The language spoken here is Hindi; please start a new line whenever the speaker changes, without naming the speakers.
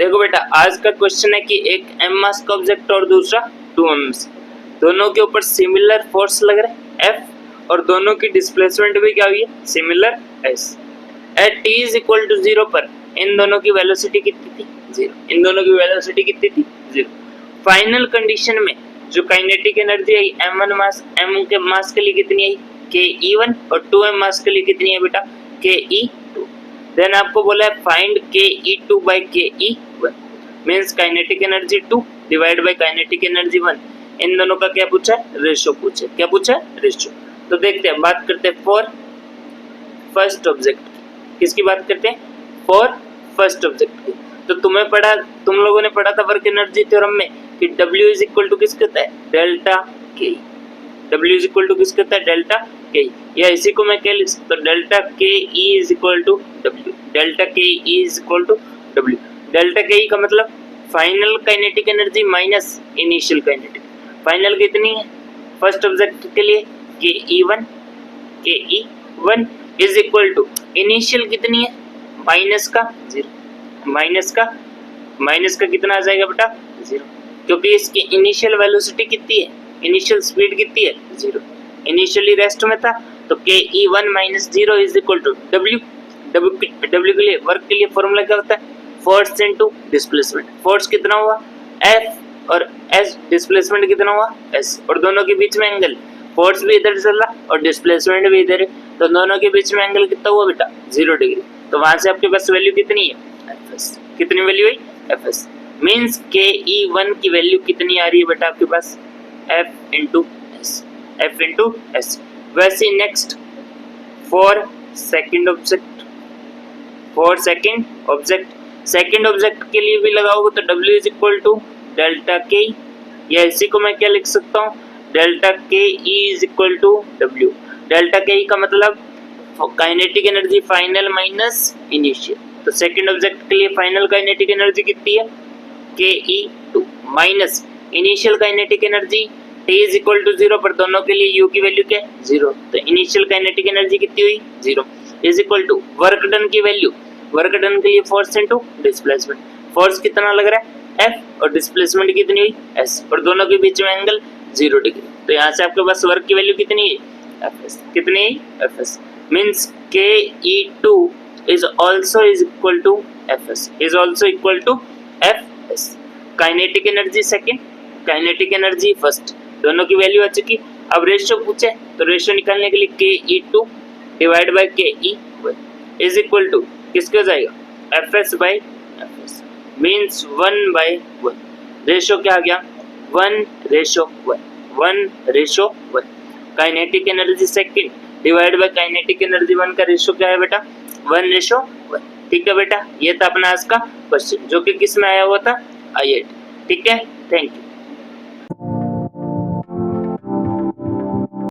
देखो बेटा, आज का क्वेश्चन है कि एक m मास का ऑब्जेक्ट और दूसरा 2m, दोनों के ऊपर सिमिलर फोर्स लग रहा है F और दोनों की डिस्प्लेसमेंट भी क्या हुई है, similar S। At t is equal to 0 पर इन दोनों की वेलोसिटी कितनी थी, 0। इन दोनों की वेलोसिटी कितनी थी, 0। फाइनल कंडीशन में जो काइनेटिक एनर्जी आई m1 मास m के मास के लिए कितनी आई, ke1, और 2m मास के लिए कितनी है बेटा, ke2। देन आपको बोला है find ke2 by ke1, means kinetic energy 2 divide by kinetic energy 1। इन दोनों का क्या पूछा है, रेशियो पूछा है। क्या पूछा है, रेशियो। तो देखते हैं, बात करते हैं फॉर फर्स्ट ऑब्जेक्ट की। किसकी बात करते हैं, फॉर फर्स्ट ऑब्जेक्ट की। तो तुम लोगों ने पढ़ा था वर्क एनर्जी थ्योरम में कि W इज इक्वल टू किसका होता है, डेल्टा के। W इज इक्वल टू किसका होता है, डेल्टा के। या इसी को मैं क्या लिख सकता हूँ, delta K E is equal to W। Delta K E is equal to W। Delta K E का मतलब final kinetic energy minus initial kinetic. Final कितनी है फर्स्ट ऑब्जेक्ट के लिए, K E one is equal to initial कितनी है, माइनस का 0। माइनस का कितना आ जाएगा बेटा, 0, क्योंकि इसकी इनिशियल वेलोसिटी कितनी है, इनिशियल स्पीड कितनी है, 0। इनिशियली रेस्ट में था तो ke1 minus 0 is equal to W के लिए वर्क के लिए फॉर्मूला क्या होता है, फोर्स इनटू डिस्प्लेसमेंट। फोर्स कितना हुआ F और S, डिस्प्लेसमेंट कितना हुआ S, और दोनों के बीच में एंगल, फोर्स भी इधर चल रहा और डिस्प्लेसमेंट भी इधर है, तो दोनों के बीच में एंगल कितना हुआ बेटा, 0 डिग्री। तो वहां से आपके पास वैल्यू कितनी है, Fs। कितनी वैल्यू है, Fs। मींस ke1 की वैल्यू कितनी आ रही है बेटा आपके पास, F इंटू S। वैसे नेक्स्ट फॉर सेकंड ऑब्जेक्ट के लिए भी लगाओगे तो W is equal to delta K, या इसी को मैं क्या लिख सकता हूँ, delta K E is equal to W। Delta K E का मतलब kinetic energy final minus initial. तो सेकंड ऑब्जेक्ट के लिए फाइनल काइनेटिक एनर्जी कितनी है, ke2 minus initial kinetic energy t is equal to 0 पर दोनों के लिए u की वैल्यू क्या है, 0। तो इनिशियल काइनेटिक एनर्जी कितनी हुई, 0 is equal to work done की वैल्यू, वर्क डन के लिए फोर्स इनटू डिस्प्लेसमेंट। फोर्स कितना लग रहा है F और डिस्प्लेसमेंट कितनी हुई S, और दोनों के बीच में एंगल 0 डिग्री। तो यहाँ से आपके पास वर्क की वैल्यू कितनी है, Fs। कितनी है, Fs। Means ke2 is also equal to Fs। Kinetic energy second, kinetic energy first, दोनों की वैल्यू आ चुकी। अब रेशियो पूछे तो रेशियो निकालने के लिए ke2 divide by ke1 is equal to किसके हो जाएगा, Fs by Fs। Means 1/1। Ratio क्या आ गया, 1:1। Kinetic energy second divide by kinetic energy 1 का रेशियो क्या है बेटा, 1:1। ठीक है बेटा, ये था अपना आज का क्वेश्चन जो कि किस में आया हुआ था, IIT। ठीक है, थैंक यू।